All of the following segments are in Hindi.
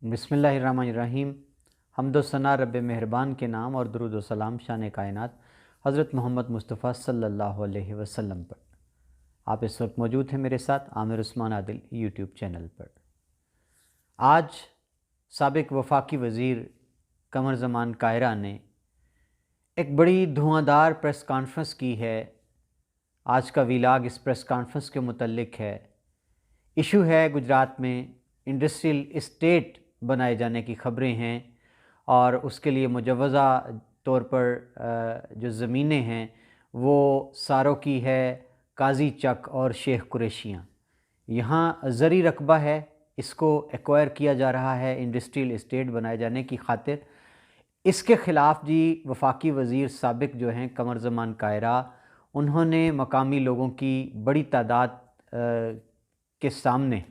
बिस्मिल्लाहिर्रहमानिर्रहीम। हम्दो सना रब मेहरबान के नाम और दुरूद व सलाम शान कायनात हज़रत मोहम्मद मुस्तफ़ा सल्लल्लाहु अलैहि वसल्लम पर। आप इस वक्त मौजूद हैं मेरे साथ आमिर उस्मान आदिल यूट्यूब चैनल पर। आज साबिक वफाकी वज़ीर कमर ज़मान कायरा ने एक बड़ी धुआंधार प्रेस कॉन्फ्रेंस की है। आज का वीलाग इस प्रेस कॉन्फ्रेंस के मुतल्लिक है। इशू है गुजरात में इंडस्ट्रियल इस्टेट बनाए जाने की ख़बरें हैं और उसके लिए मुजवज़ा तौर पर जो ज़मीनें हैं वो सारों की है, काजी चक और शेख कुरैशियाँ। यहाँ ज़री रकबा है, इसको एक्वायर किया जा रहा है इंडस्ट्रियल इस्टेट बनाए जाने की खातिर। इसके ख़िलाफ़ जी वफाकी वज़ीर साबिक जो हैं कमर ज़मान कायरा, उन्होंने मकामी लोगों की बड़ी तादाद के सामने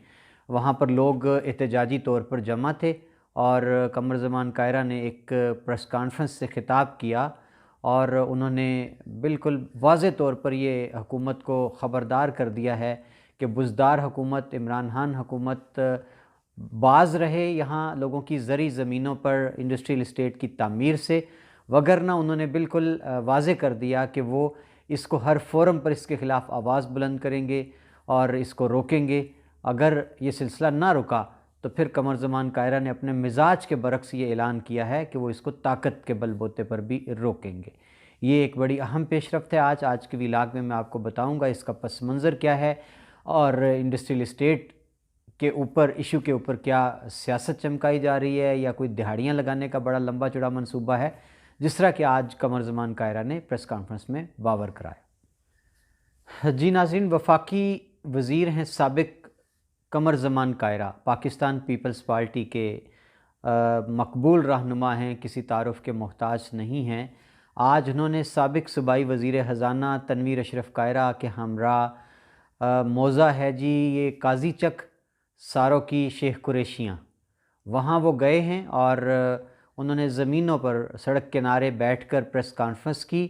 वहाँ पर लोग एहतजाजी तौर पर जमा थे और कमर ज़मान कायरा ने एक प्रेस कॉन्फ्रेंस से ख़िताब किया और उन्होंने बिल्कुल वाज़े तौर पर ये हुकूमत को ख़बरदार कर दिया है कि बुज़दार हुकूमत, इमरान खान हुकूमत बाज़ रहे यहाँ लोगों की ज़री ज़मीनों पर इंडस्ट्रियल इस्टेट की तामीर से, वगरना उन्होंने बिल्कुल वाज़े कर दिया कि वो इसको हर फोरम पर इसके ख़िलाफ़ आवाज़ बुलंद करेंगे और इसको रोकेंगे। अगर ये सिलसिला ना रुका तो फिर कमर ज़मान कायरा ने अपने मिजाज के बरक्स ये ऐलान किया है कि वो इसको ताकत के बलबूते पर भी रोकेंगे। ये एक बड़ी अहम पेशरफ्त है। आज के व्लॉग में मैं आपको बताऊंगा इसका पस मंज़र क्या है और इंडस्ट्रियल इस्टेट के ऊपर इशू के ऊपर क्या सियासत चमकाई जा रही है या कोई दिहाड़ियाँ लगाने का बड़ा लंबा चौड़ा मनसूबा है, जिस तरह कि आज कमर ज़मान कायरा ने प्रेस कॉन्फ्रेंस में बावर कराया। जी नाज़रीन, वफाकी वज़ीर हैं साबिक कमर ज़मान कायरा, पाकिस्तान पीपल्स पार्टी के मकबूल रहनुमा हैं, किसी तारुफ़ के मोहताज नहीं हैं। आज उन्होंने साबिक सूबाई वज़ीर ख़ज़ाना तनवीर अशरफ कायरा के हमरा मौज़ा है जी ये काजी चक सारों की शेख कुरैशियाँ, वहाँ वो गए हैं और उन्होंने ज़मीनों पर सड़क किनारे बैठकर प्रेस कॉन्फ्रेंस की।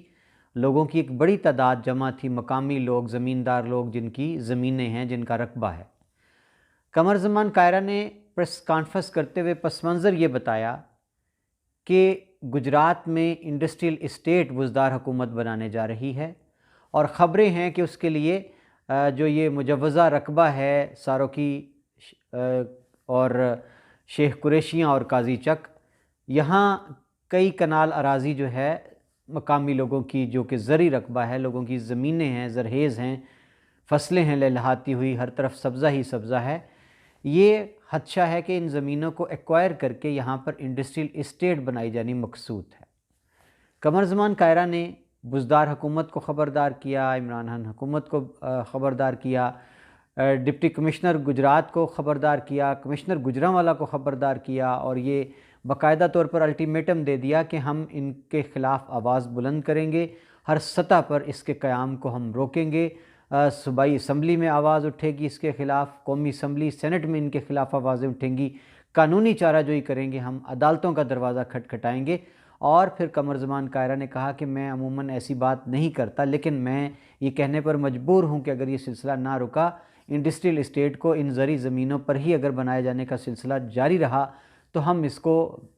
लोगों की एक बड़ी तादाद जमा थी, मकामी लोग, ज़मींदार लोग जिनकी ज़मीनें हैं, जिनका रकबा है। कमर ज़मान कायरा ने प्रेस कॉन्फ्रेंस करते हुए पस मंज़र ये बताया कि गुजरात में इंडस्ट्रियल इस्टेट बुज़दार हुकूमत बनाने जा रही है और ख़बरें हैं कि उसके लिए जो ये मुजवज़ा रकबा है सारों की और शेख कुरैशियाँ और काजी चक, यहाँ कई कनाल अराज़ी जो है मकामी लोगों की, जो कि ज़री रकबा है, लोगों की ज़मीनें हैं, ज़रहेज़ हैं, फसलें हैं लहलहाती हुई, हर तरफ सब्ज़ा ही सब्ज़ा है। ये खदशा है कि इन ज़मीनों को एक्वायर करके यहाँ पर इंडस्ट्रियल इस्टेट बनाई जानी मकसूद है। कमर ज़मान कायरा ने बुज़दार हुकूमत को ख़बरदार किया, इमरान खान हुकूमत को ख़बरदार किया, डिप्टी कमिश्नर गुजरात को ख़बरदार किया, कमिश्नर गुजरांवाला को ख़बरदार किया और ये बाकायदा तौर पर अल्टीमेटम दे दिया कि हम इनके ख़िलाफ़ आवाज़ बुलंद करेंगे, हर सतह पर इसके क़याम को हम रोकेंगे। सूबाई असम्बली में आवाज़ उठेगी इसके ख़िलाफ़, कौमी असम्बली सेनेट में इनके ख़िलाफ़ आवाज़ें उठेंगी, कानूनी चाराजोई करेंगे, हम अदालतों का दरवाज़ा खटखटाएँगे। और फिर कमर ज़मान कायरा ने कहा कि मैं अमूमन ऐसी बात नहीं करता, लेकिन मैं ये कहने पर मजबूर हूँ कि अगर ये सिलसिला ना रुका, इंडस्ट्रियल इस्टेट को इन ज़री ज़मीनों पर ही अगर बनाए जाने का सिलसिला जारी रहा तो हम इसको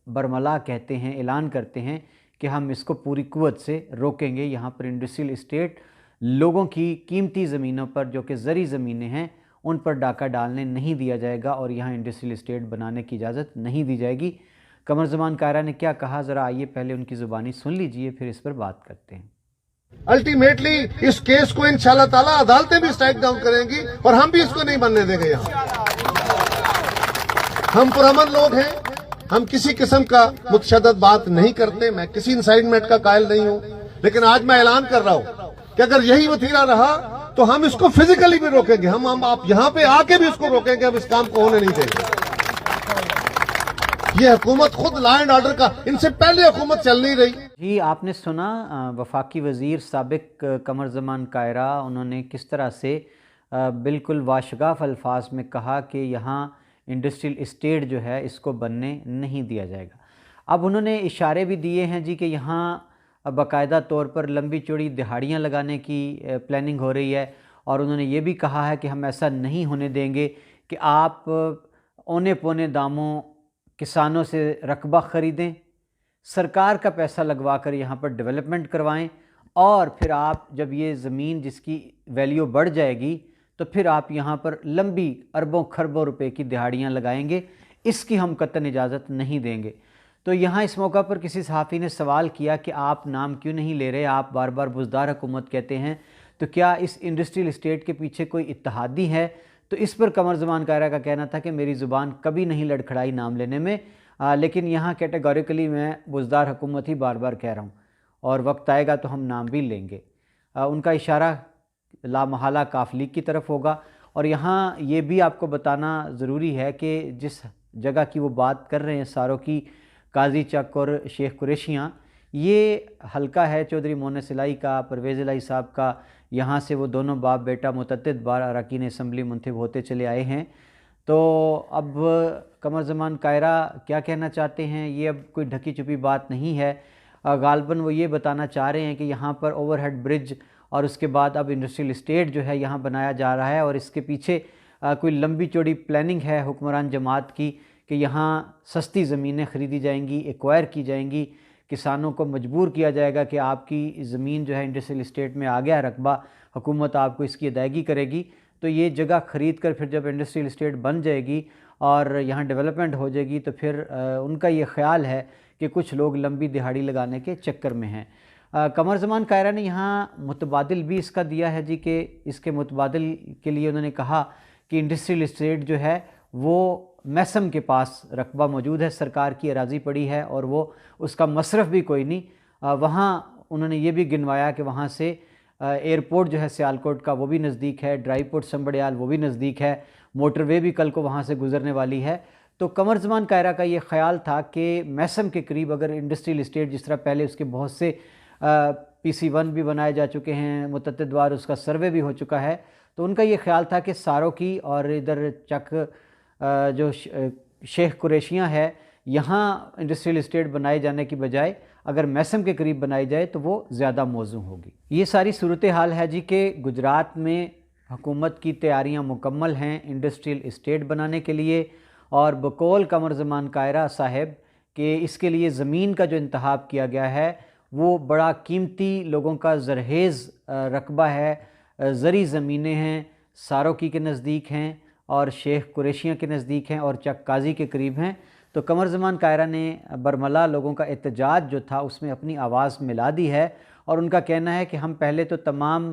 बरमला कहते हैं, ऐलान करते हैं कि हम इसको पूरी कुव्वत से रोकेंगे। यहाँ पर इंडस्ट्रियल इस्टेट लोगों की कीमती ज़मीनों पर, जो कि ज़री ज़मीनें हैं, उन पर डाका डालने नहीं दिया जाएगा और यहाँ इंडस्ट्रियल इस्टेट बनाने की इजाज़त नहीं दी जाएगी। कमर ज़मान कायरा ने क्या कहा, ज़रा आइए पहले उनकी ज़ुबानी सुन लीजिए, फिर इस पर बात करते हैं। अल्टीमेटली इस केस को इंशाल्लाह ताला अदालतें भी स्ट्राइक डाउन करेंगी और हम भी इसको नहीं बनने देंगे। यहाँ हम पुरअमन लोग हैं, हम किसी किस्म का मुतशद्दद बात नहीं करते, मैं किसी इंसाइटमेंट का कायल नहीं हूं, लेकिन आज मैं ऐलान कर रहा हूं कि अगर यही वतीरा रहा तो हम इसको फिजिकली भी रोकेंगे, हम आप यहां पे आके भी इसको रोकेंगे, हम इस काम को होने नहीं देंगे। ये हुकूमत खुद लॉ एंड ऑर्डर का, इनसे पहले हुकूमत चल नहीं रही। जी आपने सुना वफाकी वज़ीर साबिक कमर ज़मान कायरा, उन्होंने किस तरह से बिल्कुल वाशगाफ अल्फाज में कहा कि यहाँ इंडस्ट्रियल इस्टेट जो है इसको बनने नहीं दिया जाएगा। अब उन्होंने इशारे भी दिए हैं जी कि यहाँ बाकायदा तौर पर लंबी चौड़ी दिहाड़ियाँ लगाने की प्लानिंग हो रही है और उन्होंने ये भी कहा है कि हम ऐसा नहीं होने देंगे कि आप औने पौने दामों किसानों से रकबा ख़रीदें, सरकार का पैसा लगवा कर यहाँ पर डेवलपमेंट करवाएं, और फिर आप जब ये ज़मीन जिसकी वैल्यू बढ़ जाएगी तो फिर आप यहाँ पर लंबी अरबों खरबों रुपए की दिहाड़ियाँ लगाएंगे। इसकी हम कतई इजाज़त नहीं देंगे। तो यहाँ इस मौका पर किसी सहाफ़ी ने सवाल किया कि आप नाम क्यों नहीं ले रहे, आप बार बार बुज़दार हुकूमत कहते हैं, तो क्या इस इंडस्ट्रियल इस्टेट के पीछे कोई इत्तेहादी है? तो इस पर कमर ज़मान कायरा का कहना था कि मेरी ज़ुबान कभी नहीं लड़खड़ाई नाम लेने में, लेकिन यहाँ कैटेगोरिकली मैं बुज़दार हुकूमत ही बार बार कह रहा हूँ, और वक्त आएगा तो हम नाम भी लेंगे। उनका इशारा लामहला काफ लीग की तरफ होगा। और यहाँ ये भी आपको बताना ज़रूरी है कि जिस जगह की वो बात कर रहे हैं सारों की, काजी चक और शेख कुरैशियाँ, ये हल्का है चौधरी मोहन सिलाई का, परवेज़ इलाही साहब का। यहाँ से वो दोनों बाप बेटा मुतअद्दिद बार अरकान असम्बली मुंतखब होते चले आए हैं। तो अब कमर ज़मान कायरा क्या कहना चाहते हैं, ये अब कोई ढकी छुपी बात नहीं है। गालबन वो ये बताना चाह रहे हैं कि यहाँ पर ओवरहेड ब्रिज और उसके बाद अब इंडस्ट्रियल इस्टेट जो है यहाँ बनाया जा रहा है, और इसके पीछे कोई लंबी चौड़ी प्लानिंग है हुक्मरान जमात की कि यहाँ सस्ती ज़मीनें ख़रीदी जाएंगी, एक्वायर की जाएंगी, किसानों को मजबूर किया जाएगा कि आपकी ज़मीन जो है इंडस्ट्रियल इस्टेट में आ गया रकबा, हुकूमत आपको इसकी अदायगी करेगी। तो ये जगह ख़रीद कर फिर जब इंडस्ट्रियल इस्टेट बन जाएगी और यहाँ डेवलपमेंट हो जाएगी तो फिर उनका ये ख़्याल है कि कुछ लोग लंबी दिहाड़ी लगाने के चक्कर में हैं। कमर ज़मान कायरा ने यहाँ मुतबादिल भी इसका दिया है जी, कि इसके मुतबादिल के लिए उन्होंने कहा कि इंडस्ट्रियल इस्टेट जो है वो मैसम के पास रकबा मौजूद है, सरकार की अराज़ी पड़ी है और वो उसका मसरफ़ भी कोई नहीं। वहाँ उन्होंने ये भी गिनवाया कि वहाँ से एयरपोर्ट जो है सियालकोट का वो भी नज़दीक है, ड्राई पोर्ट संबड़ियाल वो भी नज़दीक है, मोटरवे भी कल को वहाँ से गुजरने वाली है। तो कमर ज़मान कायरा का ये ख्याल था कि मैसम के करीब अगर इंडस्ट्रियल इस्टेट, जिस तरह पहले उसके बहुत से PC1 भी बनाए जा चुके हैं, मुतअद्दिद बार उसका सर्वे भी हो चुका है, तो उनका ये ख्याल था कि सारों की और इधर चक जो शेख कुरैशियाँ है, यहाँ इंडस्ट्रियल इस्टेट बनाए जाने की बजाय अगर मैसम के करीब बनाई जाए तो वो ज़्यादा मौजू होगी। ये सारी सूरत हाल है जी कि गुजरात में हुकूमत की तैयारियाँ मुकम्मल हैं इंडस्ट्रियल इस्टेट बनाने के लिए, और बकौल कमर ज़मान कायरा साहब कि इसके लिए ज़मीन का जो इंतखाब किया गया है वो बड़ा कीमती, लोगों का ज़रहेज़ रकबा है, ज़री ज़मीनें हैं, सारोकी के नज़दीक हैं और शेख कुरैशियाँ के नज़दीक हैं और चक काजी के करीब हैं। तो कमर ज़मान कायरा ने बरमला लोगों का एहतजाज जो था उसमें अपनी आवाज़ मिला दी है, और उनका कहना है कि हम पहले तो तमाम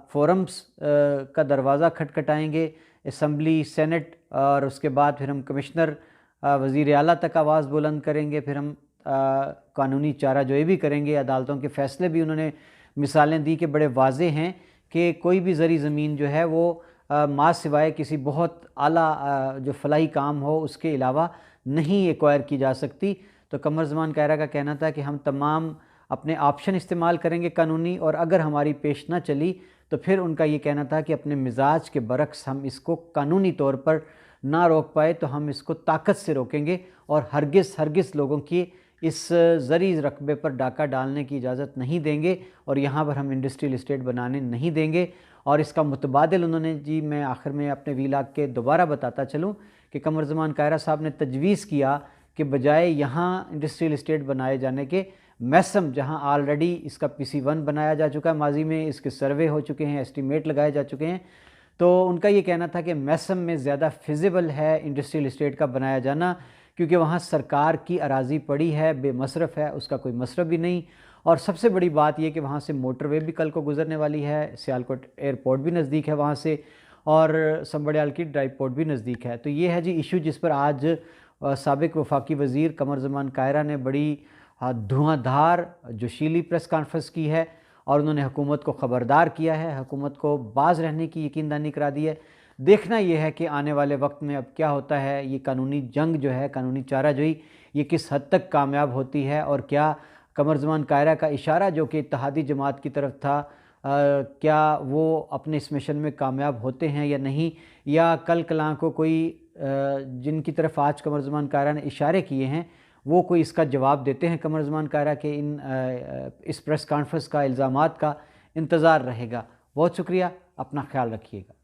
फोरम्स का दरवाज़ा खटखटाएँगे, असम्बली, सेनेट, और उसके बाद फिर हम कमिश्नर वज़ीर आला तक आवाज़ बुलंद करेंगे, फिर हम कानूनी चाराजोई भी करेंगे। अदालतों के फ़ैसले भी उन्होंने मिसालें दी कि बड़े वाज़े हैं कि कोई भी ज़री ज़मीन जो है वो माँ सिवाय किसी बहुत आला जो फलाही काम हो उसके अलावा नहीं एक्वायर की जा सकती। तो कमर ज़मान कायरा का कहना था कि हम तमाम अपने ऑप्शन इस्तेमाल करेंगे कानूनी, और अगर हमारी पेश ना चली तो फिर उनका ये कहना था कि अपने मिजाज के बरक्स हम इसको कानूनी तौर पर ना रोक पाए तो हम इसको ताकत से रोकेंगे, और हरगिज़ लोगों की इस ज़री रकबे पर डाका डालने की इजाज़त नहीं देंगे, और यहाँ पर हम इंडस्ट्रियल इस्टेट बनाने नहीं देंगे। और इसका मुतबादिल उन्होंने जी, मैं आखिर में अपने वीलाग के दोबारा बताता चलूँ कि कमर ज़मान कायरा साहब ने तजवीज़ किया कि बजाय यहाँ इंडस्ट्रियल इस्टेट बनाए जाने के मैसम, जहाँ ऑलरेडी इसका PC1 बनाया जा चुका है, माजी में इसके सर्वे हो चुके हैं, एस्टीमेट लगाए जा चुके हैं, तो उनका ये कहना था कि मैसम में ज़्यादा फिजिबल है इंडस्ट्रियल इस्टेट का बनाया जाना, क्योंकि वहाँ सरकार की अराज़ी पड़ी है, बेमसरफ़ है, उसका कोई मसरफ़ भी नहीं। और सबसे बड़ी बात यह कि वहाँ से मोटरवे भी कल को गुजरने वाली है, सियालकोट एयरपोर्ट भी नज़दीक है वहाँ से, और संबड़ियाल की ड्राई पोर्ट भी नज़दीक है। तो ये है जी इशू जिस पर आज साबिक वफाकी वज़ीर कमर ज़मान कायरा ने बड़ी धुआंधार जोशीली प्रेस कॉन्फ्रेंस की है, और उन्होंने हुकूमत को ख़बरदार किया है, हुकूमत को बाज़ रहने की यकीनदानी करा दी है। देखना यह है कि आने वाले वक्त में अब क्या होता है, ये कानूनी जंग जो है, कानूनी चाराजोई, ये किस हद तक कामयाब होती है, और क्या कमर ज़मान कायरा का इशारा जो कि इत्तेहादी जमात की तरफ था, क्या वो अपने इस मिशन में कामयाब होते हैं या नहीं, या कल कलां को कोई जिनकी तरफ आज कमर ज़मान कायरा ने इशारे किए हैं वो कोई इसका जवाब देते हैं कमर ज़मान कायरा के इस प्रेस कॉन्फ्रेंस का, इल्ज़ामात का इंतज़ार रहेगा। बहुत शुक्रिया, अपना ख्याल रखिएगा।